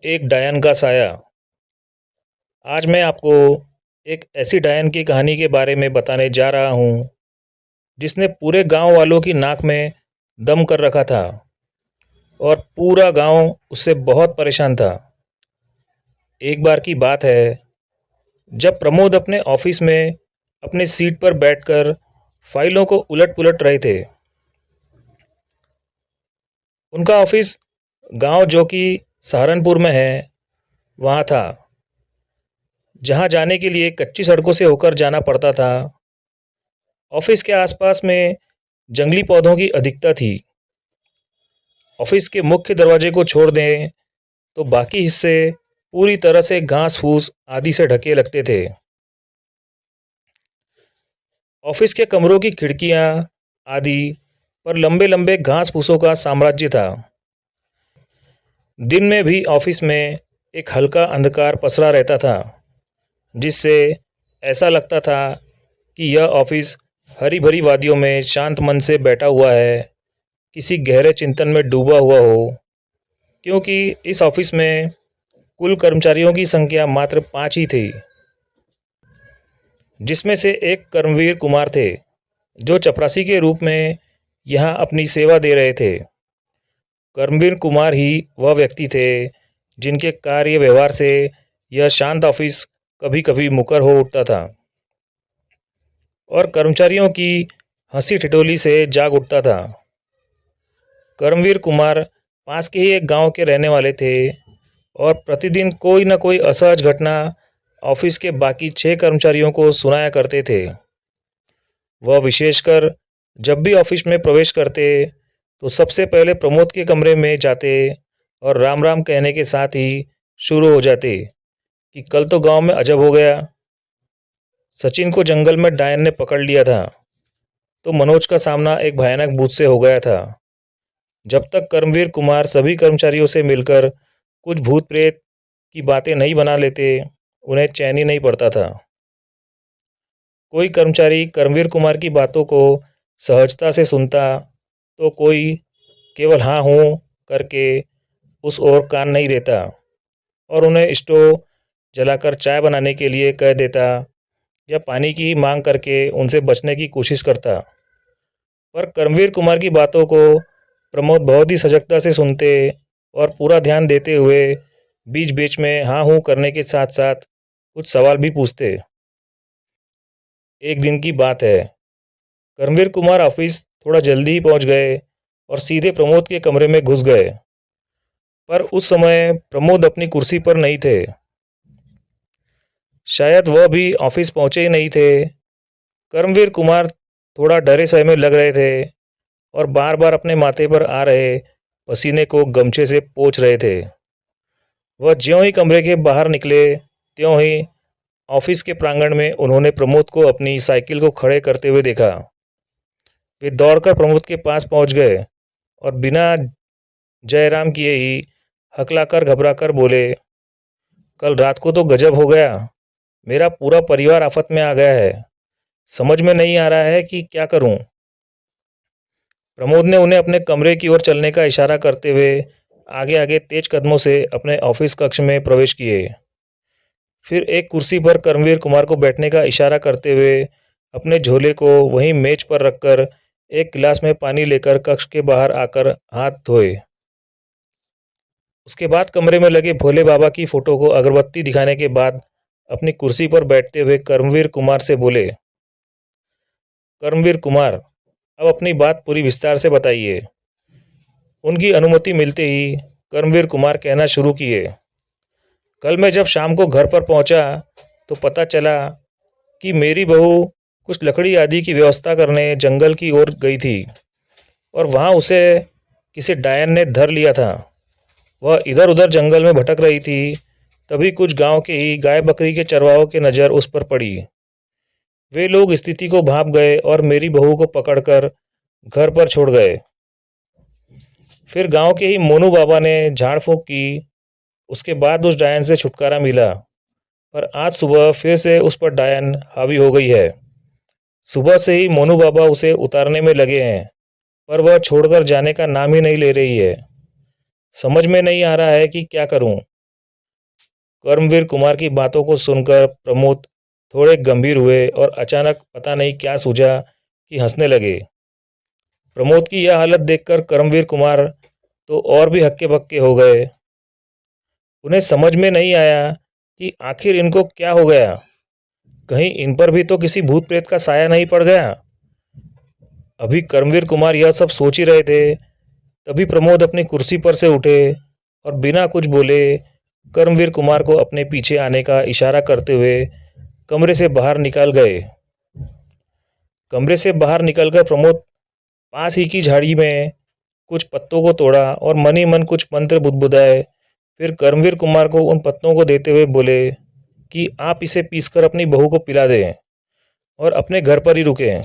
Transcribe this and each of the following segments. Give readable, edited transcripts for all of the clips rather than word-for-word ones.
एक डायन का साया। आज मैं आपको एक ऐसी डायन की कहानी के बारे में बताने जा रहा हूँ जिसने पूरे गांव वालों की नाक में दम कर रखा था और पूरा गांव उससे बहुत परेशान था। एक बार की बात है जब प्रमोद अपने ऑफिस में अपने सीट पर बैठकर फाइलों को उलट पुलट रहे थे। उनका ऑफिस गांव जो कि सहारनपुर में है वहाँ था, जहाँ जाने के लिए कच्ची सड़कों से होकर जाना पड़ता था। ऑफिस के आसपास में जंगली पौधों की अधिकता थी। ऑफिस के मुख्य दरवाजे को छोड़ दें तो बाकी हिस्से पूरी तरह से घास फूस आदि से ढके लगते थे। ऑफिस के कमरों की खिड़कियां आदि पर लंबे लंबे घास फूसों का साम्राज्य था। दिन में भी ऑफिस में एक हल्का अंधकार पसरा रहता था, जिससे ऐसा लगता था कि यह ऑफिस हरी भरी वादियों में शांत मन से बैठा हुआ है, किसी गहरे चिंतन में डूबा हुआ हो। क्योंकि इस ऑफिस में कुल कर्मचारियों की संख्या मात्र 5 ही थी, जिसमें से एक कर्मवीर कुमार थे जो चपरासी के रूप में यहाँ अपनी सेवा दे रहे थे। कर्मवीर कुमार ही वह व्यक्ति थे जिनके कार्य व्यवहार से यह शांत ऑफिस कभी कभी मुकर हो उठता था और कर्मचारियों की हंसी ठिठोली से जाग उठता था। कर्मवीर कुमार पास के ही एक गांव के रहने वाले थे और प्रतिदिन कोई न कोई असहज घटना ऑफिस के बाकी 6 कर्मचारियों को सुनाया करते थे। वह विशेषकर जब भी ऑफिस में प्रवेश करते तो सबसे पहले प्रमोद के कमरे में जाते और राम राम कहने के साथ ही शुरू हो जाते कि कल तो गांव में अजब हो गया। सचिन को जंगल में डायन ने पकड़ लिया था, तो मनोज का सामना एक भयानक भूत से हो गया था। जब तक कर्मवीर कुमार सभी कर्मचारियों से मिलकर कुछ भूत प्रेत की बातें नहीं बना लेते, उन्हें चैन ही नहीं पड़ता था। कोई कर्मचारी कर्मवीर कुमार की बातों को सहजता से सुनता तो कोई केवल हाँ हूँ करके उस ओर कान नहीं देता और उन्हें स्टोव जलाकर चाय बनाने के लिए कह देता या पानी की मांग करके उनसे बचने की कोशिश करता। पर कर्मवीर कुमार की बातों को प्रमोद बहुत ही सजगता से सुनते और पूरा ध्यान देते हुए बीच बीच में हाँ हूँ करने के साथ साथ कुछ सवाल भी पूछते। एक दिन की बात है, कर्मवीर कुमार ऑफिस थोड़ा जल्दी ही पहुंच गए और सीधे प्रमोद के कमरे में घुस गए। पर उस समय प्रमोद अपनी कुर्सी पर नहीं थे। शायद वह भी ऑफिस पहुंचे ही नहीं थे। कर्मवीर कुमार थोड़ा डरे सहमे में लग रहे थे और बार बार अपने माथे पर आ रहे पसीने को गमछे से पोंछ रहे थे। वह ज्यों ही कमरे के बाहर निकले त्यों ही ऑफिस के प्रांगण में उन्होंने प्रमोद को अपनी साइकिल को खड़े करते हुए देखा। वे दौड़कर प्रमोद के पास पहुंच गए और बिना जयराम किए ही हकलाकर घबराकर बोले, कल रात को तो गजब हो गया। मेरा पूरा परिवार आफत में आ गया है। समझ में नहीं आ रहा है कि क्या करूं। प्रमोद ने उन्हें अपने कमरे की ओर चलने का इशारा करते हुए आगे आगे तेज कदमों से अपने ऑफिस कक्ष में प्रवेश किए। फिर एक कुर्सी पर कर्मवीर कुमार को बैठने का इशारा करते हुए अपने झोले को वहीं मेज पर रखकर एक गिलास में पानी लेकर कक्ष के बाहर आकर हाथ धोए। उसके बाद कमरे में लगे भोले बाबा की फोटो को अगरबत्ती दिखाने के बाद अपनी कुर्सी पर बैठते हुए कर्मवीर कुमार से बोले, कर्मवीर कुमार, अब अपनी बात पूरी विस्तार से बताइए। उनकी अनुमति मिलते ही कर्मवीर कुमार कहना शुरू किए, कल मैं जब शाम को घर पर पहुंचा तो पता चला कि मेरी बहू कुछ लकड़ी आदि की व्यवस्था करने जंगल की ओर गई थी और वहां उसे किसी डायन ने धर लिया था। वह इधर उधर जंगल में भटक रही थी। तभी कुछ गांव के ही गाय बकरी के चरवाहों की नज़र उस पर पड़ी। वे लोग स्थिति को भांप गए और मेरी बहू को पकड़कर घर पर छोड़ गए। फिर गांव के ही मोनू बाबा ने झाड़ फूंक की। उसके बाद उस डायन से छुटकारा मिला, पर आज सुबह फिर से उस पर डायन हावी हो गई है। सुबह से ही मोनू बाबा उसे उतारने में लगे हैं, पर वह छोड़कर जाने का नाम ही नहीं ले रही है। समझ में नहीं आ रहा है कि क्या करूं। कर्मवीर कुमार की बातों को सुनकर प्रमोद थोड़े गंभीर हुए और अचानक पता नहीं क्या सूझा कि हंसने लगे। प्रमोद की यह हालत देखकर कर्मवीर कुमार तो और भी हक्के बक्के हो गए। उन्हें समझ में नहीं आया कि आखिर इनको क्या हो गया। कहीं इन पर भी तो किसी भूत प्रेत का साया नहीं पड़ गया। अभी कर्मवीर कुमार यह सब सोच ही रहे थे, तभी प्रमोद अपनी कुर्सी पर से उठे और बिना कुछ बोले कर्मवीर कुमार को अपने पीछे आने का इशारा करते हुए कमरे से बाहर निकल गए। कमरे से बाहर निकलकर प्रमोद पास ही की झाड़ी में कुछ पत्तों को तोड़ा और मन ही मन कुछ मंत्र बुदबुदाए। फिर कर्मवीर कुमार को उन पत्तों को देते हुए बोले कि आप इसे पीसकर अपनी बहू को पिला दें और अपने घर पर ही रुकें।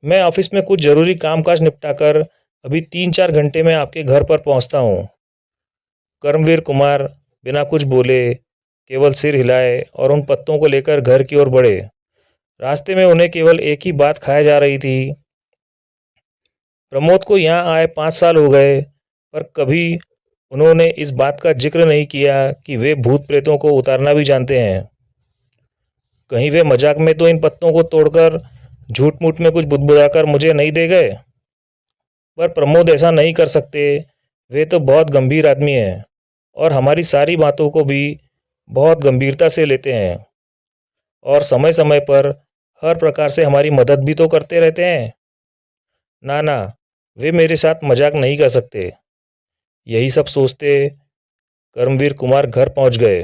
मैं ऑफिस में कुछ ज़रूरी कामकाज निपटाकर अभी 3-4 घंटे में आपके घर पर पहुंचता हूं। कर्मवीर कुमार बिना कुछ बोले केवल सिर हिलाए और उन पत्तों को लेकर घर की ओर बढ़े। रास्ते में उन्हें केवल एक ही बात खाए जा रही थी। प्रमोद को यहाँ आए 5 साल हो गए, पर कभी उन्होंने इस बात का जिक्र नहीं किया कि वे भूत प्रेतों को उतारना भी जानते हैं। कहीं वे मजाक में तो इन पत्तों को तोड़कर झूठ मूठ में कुछ बुदबुदाकर मुझे नहीं दे गए। पर प्रमोद ऐसा नहीं कर सकते। वे तो बहुत गंभीर आदमी हैं और हमारी सारी बातों को भी बहुत गंभीरता से लेते हैं और समय समय पर हर प्रकार से हमारी मदद भी तो करते रहते हैं। ना ना, वे मेरे साथ मजाक नहीं कर सकते। यही सब सोचते कर्मवीर कुमार घर पहुंच गए।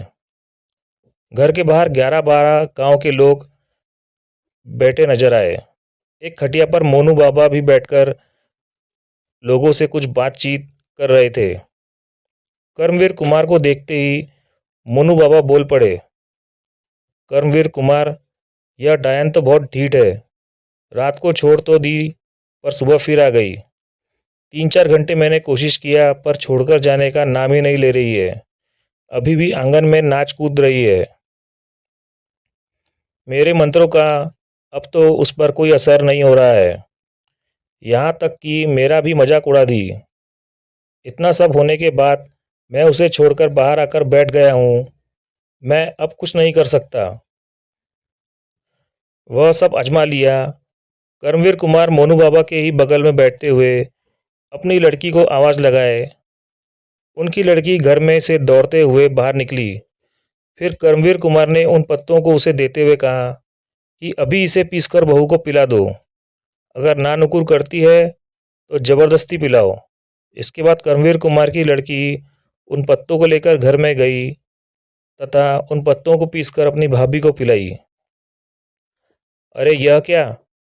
घर के बाहर 11-12 गांव के लोग बैठे नजर आए। एक खटिया पर मोनू बाबा भी बैठकर लोगों से कुछ बातचीत कर रहे थे। कर्मवीर कुमार को देखते ही मोनू बाबा बोल पड़े, कर्मवीर कुमार, यह डायन तो बहुत ढीठ है। रात को छोड़ तो दी पर सुबह फिर आ गई। 3-4 घंटे मैंने कोशिश किया पर छोड़कर जाने का नाम ही नहीं ले रही है। अभी भी आंगन में नाच कूद रही है। मेरे मंत्रों का अब तो उस पर कोई असर नहीं हो रहा है। यहाँ तक कि मेरा भी मजाक उड़ा दी। इतना सब होने के बाद मैं उसे छोड़कर बाहर आकर बैठ गया हूँ। मैं अब कुछ नहीं कर सकता। वह सब आजमा लिया। कर्मवीर कुमार मोनू बाबा के ही बगल में बैठते हुए अपनी लड़की को आवाज़ लगाए। उनकी लड़की घर में से दौड़ते हुए बाहर निकली। फिर कर्मवीर कुमार ने उन पत्तों को उसे देते हुए कहा कि अभी इसे पीसकर बहू को पिला दो। अगर ना नुकुर करती है तो ज़बरदस्ती पिलाओ। इसके बाद कर्मवीर कुमार की लड़की उन पत्तों को लेकर घर में गई तथा उन पत्तों को पीसकर अपनी भाभी को पिलाई। अरे यह क्या!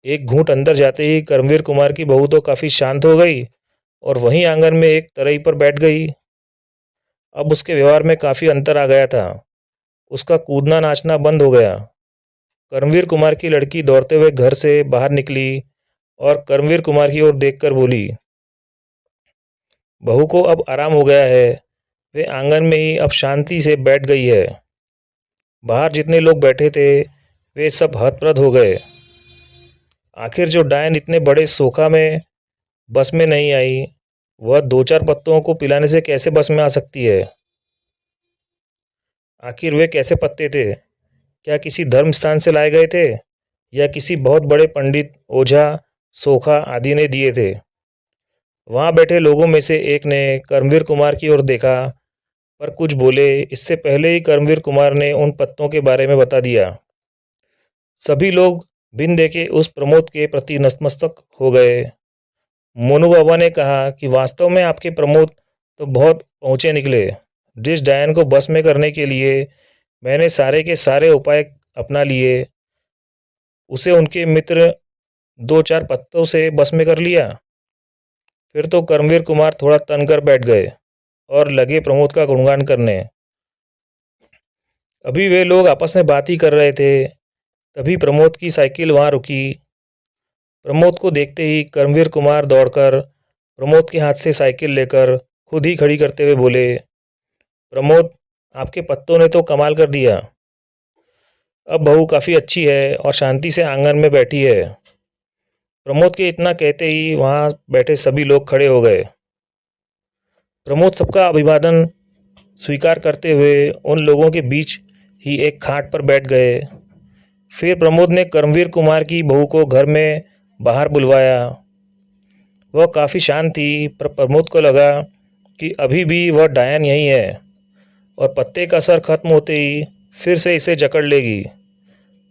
एक घूंट अंदर जाते ही कर्मवीर कुमार की बहू तो काफ़ी शांत हो गई और वहीं आंगन में एक तराई पर बैठ गई। अब उसके व्यवहार में काफ़ी अंतर आ गया था। उसका कूदना नाचना बंद हो गया। कर्मवीर कुमार की लड़की दौड़ते हुए घर से बाहर निकली और कर्मवीर कुमार की ओर देखकर बोली, बहू को अब आराम हो गया है। वे आंगन में ही अब शांति से बैठ गई है। बाहर जितने लोग बैठे थे वे सब हतप्रभ हो गए। आखिर जो डायन इतने बड़े सोखा में बस में नहीं आई, वह 2-4 पत्तों को पिलाने से कैसे बस में आ सकती है। आखिर वे कैसे पत्ते थे? क्या किसी धर्म स्थान से लाए गए थे या किसी बहुत बड़े पंडित, ओझा, सोखा आदि ने दिए थे? वहाँ बैठे लोगों में से एक ने कर्मवीर कुमार की ओर देखा पर कुछ बोले इससे पहले ही कर्मवीर कुमार ने उन पत्तों के बारे में बता दिया। सभी लोग बिन देखे उस प्रमोद के प्रति नतमस्तक हो गए। मोनू बाबा ने कहा कि वास्तव में आपके प्रमोद तो बहुत पहुँचे निकले। जिस डायन को बस में करने के लिए मैंने सारे के सारे उपाय अपना लिए, उसे उनके मित्र 2-4 पत्तों से बस में कर लिया। फिर तो कर्मवीर कुमार थोड़ा तन कर बैठ गए और लगे प्रमोद का गुणगान करने। अभी वे लोग आपस में बात ही कर रहे थे, तभी प्रमोद की साइकिल वहाँ रुकी। प्रमोद को देखते ही कर्मवीर कुमार दौड़कर प्रमोद के हाथ से साइकिल लेकर खुद ही खड़ी करते हुए बोले, प्रमोद, आपके पत्तों ने तो कमाल कर दिया। अब बहू काफ़ी अच्छी है और शांति से आंगन में बैठी है। प्रमोद के इतना कहते ही वहाँ बैठे सभी लोग खड़े हो गए। प्रमोद सबका अभिवादन स्वीकार करते हुए उन लोगों के बीच ही एक खाट पर बैठ गए। फिर प्रमोद ने कर्मवीर कुमार की बहू को घर में बाहर बुलवाया। वह काफ़ी शांत थी, पर प्रमोद को लगा कि अभी भी वह डायन यहीं है और पत्ते का असर खत्म होते ही फिर से इसे जकड़ लेगी।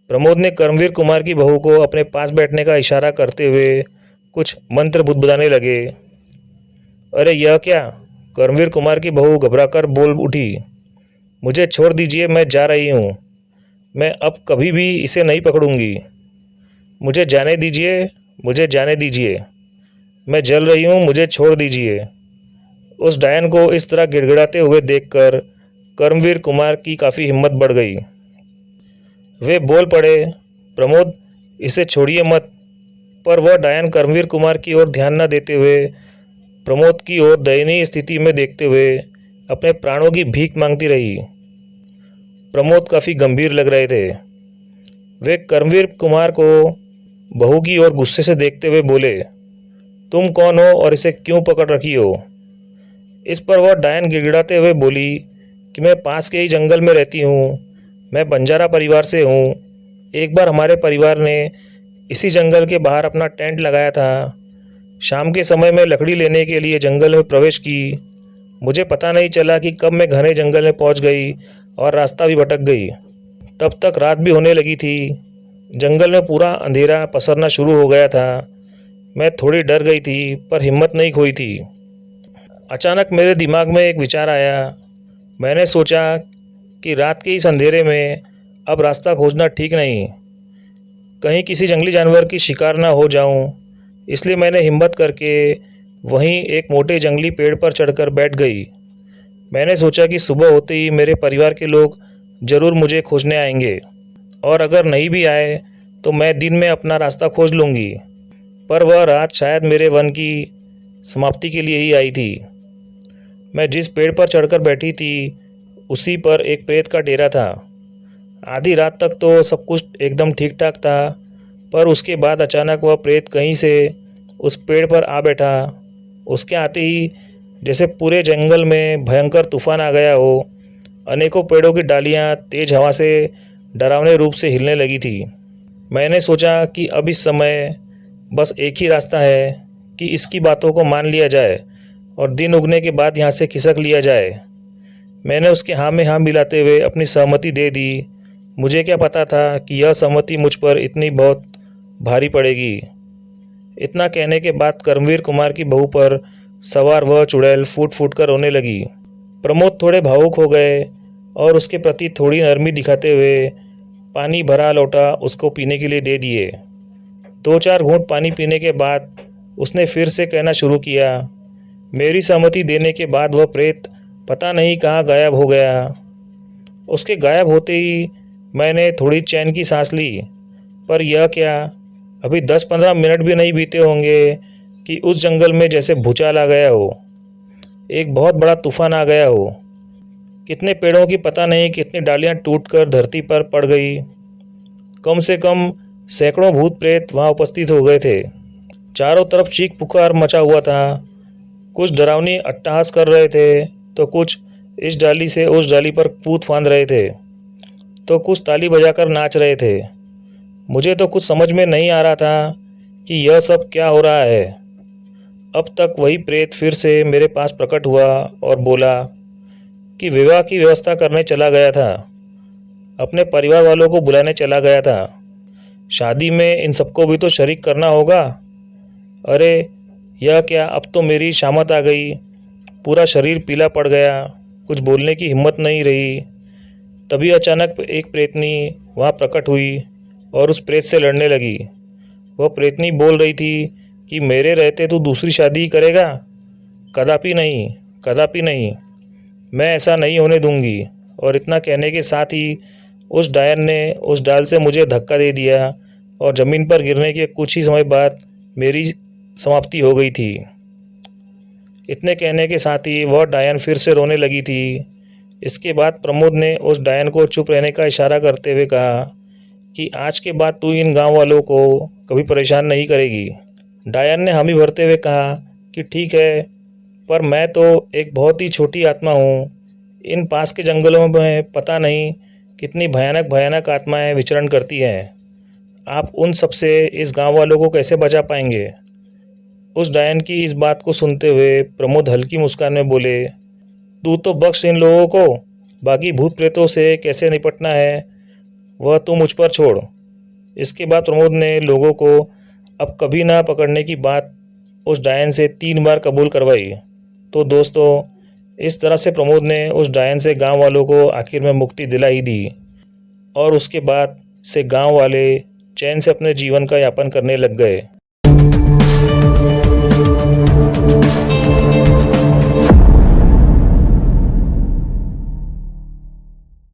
प्रमोद ने कर्मवीर कुमार की बहू को अपने पास बैठने का इशारा करते हुए कुछ मंत्र बुदबुदाने लगे। अरे यह क्या? कर्मवीर कुमार की बहू घबराकर बोल उठी। मुझे छोड़ दीजिए, मैं जा रही हूँ। मैं अब कभी भी इसे नहीं पकड़ूंगी। मुझे जाने दीजिए, मुझे जाने दीजिए। मैं जल रही हूँ, मुझे छोड़ दीजिए। उस डायन को इस तरह गिड़गिड़ाते हुए देखकर कर्मवीर कुमार की काफ़ी हिम्मत बढ़ गई। वे बोल पड़े, प्रमोद इसे छोड़िए मत। पर वह डायन कर्मवीर कुमार की ओर ध्यान न देते हुए प्रमोद की ओर दयनीय स्थिति में देखते हुए अपने प्राणों की भीख मांगती रही। प्रमोद काफ़ी गंभीर लग रहे थे। वे कर्मवीर कुमार को बहू की ओर गुस्से से देखते हुए बोले, तुम कौन हो और इसे क्यों पकड़ रखी हो? इस पर वह डायन गिड़गिड़ाते हुए बोली कि मैं पास के ही जंगल में रहती हूँ। मैं बंजारा परिवार से हूँ। एक बार हमारे परिवार ने इसी जंगल के बाहर अपना टेंट लगाया था। शाम के समय में लकड़ी लेने के लिए जंगल में प्रवेश की। मुझे पता नहीं चला कि कब मैं घने जंगल में पहुँच गई और रास्ता भी भटक गई। तब तक रात भी होने लगी थी। जंगल में पूरा अंधेरा पसरना शुरू हो गया था। मैं थोड़ी डर गई थी, पर हिम्मत नहीं खोई थी। अचानक मेरे दिमाग में एक विचार आया। मैंने सोचा कि रात के इस अंधेरे में अब रास्ता खोजना ठीक नहीं, कहीं किसी जंगली जानवर की शिकार ना हो जाऊं। इसलिए मैंने हिम्मत करके वहीं एक मोटे जंगली पेड़ पर चढ़कर बैठ गई। मैंने सोचा कि सुबह होते ही मेरे परिवार के लोग ज़रूर मुझे खोजने आएंगे, और अगर नहीं भी आए तो मैं दिन में अपना रास्ता खोज लूँगी। पर वह रात शायद मेरे वन की समाप्ति के लिए ही आई थी। मैं जिस पेड़ पर चढ़कर बैठी थी उसी पर एक प्रेत का डेरा था। आधी रात तक तो सब कुछ एकदम ठीक ठाक था, पर उसके बाद अचानक वह प्रेत कहीं से उस पेड़ पर आ बैठा। उसके आते ही जैसे पूरे जंगल में भयंकर तूफान आ गया हो। अनेकों पेड़ों की डालियां तेज हवा से डरावने रूप से हिलने लगी थी। मैंने सोचा कि अब इस समय बस एक ही रास्ता है कि इसकी बातों को मान लिया जाए और दिन उगने के बाद यहाँ से खिसक लिया जाए। मैंने उसके हाँ में हाँ मिलाते हुए अपनी सहमति दे दी। मुझे क्या पता था कि यह सहमति मुझ पर इतनी बहुत भारी पड़ेगी। इतना कहने के बाद कर्मवीर कुमार की बहू पर सवार वह चुड़ैल फूट फूट कर रोने लगी। प्रमोद थोड़े भावुक हो गए और उसके प्रति थोड़ी नरमी दिखाते हुए पानी भरा लोटा उसको पीने के लिए दे दिए। 2-4 घूंट पानी पीने के बाद उसने फिर से कहना शुरू किया। मेरी सहमति देने के बाद वह प्रेत पता नहीं कहाँ गायब हो गया। उसके गायब होते ही मैंने थोड़ी चैन की सांस ली। पर यह क्या, अभी 10-15 मिनट भी नहीं बीते होंगे कि उस जंगल में जैसे भूचाल आ गया हो, एक बहुत बड़ा तूफान आ गया हो। कितने पेड़ों की पता नहीं कितनी डालियां टूटकर धरती पर पड़ गई। कम से कम सैकड़ों भूत प्रेत वहां उपस्थित हो गए थे। चारों तरफ चीख पुकार मचा हुआ था। कुछ डरावनी अट्टहास कर रहे थे, तो कुछ इस डाली से उस डाली पर कूद फांद रहे थे, तो कुछ ताली बजाकर नाच रहे थे। मुझे तो कुछ समझ में नहीं आ रहा था कि यह सब क्या हो रहा है। अब तक वही प्रेत फिर से मेरे पास प्रकट हुआ और बोला कि विवाह की व्यवस्था करने चला गया था, अपने परिवार वालों को बुलाने चला गया था। शादी में इन सबको भी तो शरीक करना होगा। अरे यह क्या, अब तो मेरी शामत आ गई। पूरा शरीर पीला पड़ गया, कुछ बोलने की हिम्मत नहीं रही। तभी अचानक एक प्रेतनी वहाँ प्रकट हुई और उस प्रेत से लड़ने लगी। वह प्रेतनी बोल रही थी कि मेरे रहते तू दूसरी शादी करेगा? कदापि नहीं, कदापि नहीं, मैं ऐसा नहीं होने दूंगी। और इतना कहने के साथ ही उस डायन ने उस डाल से मुझे धक्का दे दिया और ज़मीन पर गिरने के कुछ ही समय बाद मेरी समाप्ति हो गई थी। इतने कहने के साथ ही वह डायन फिर से रोने लगी थी। इसके बाद प्रमोद ने उस डायन को चुप रहने का इशारा करते हुए कहा कि आज के बाद तू इन गांव वालों को कभी परेशान नहीं करेगी। डायन ने हामी भरते हुए कहा कि ठीक है, पर मैं तो एक बहुत ही छोटी आत्मा हूँ। इन पास के जंगलों में पता नहीं कितनी भयानक भयानक आत्माएं विचरण करती हैं। आप उन सब से इस गांव वालों को कैसे बचा पाएंगे? उस डायन की इस बात को सुनते हुए प्रमोद हल्की मुस्कान में बोले, तू तो बख्श इन लोगों को, बाकी भूत प्रेतों से कैसे निपटना है वह तू मुझ पर छोड़। इसके बाद प्रमोद ने लोगों को अब कभी ना पकड़ने की बात उस डायन से 3 बार कबूल करवाई। तो दोस्तों, इस तरह से प्रमोद ने उस डायन से गांव वालों को आखिर में मुक्ति दिला ही दी और उसके बाद से गांव वाले चैन से अपने जीवन का यापन करने लग गए।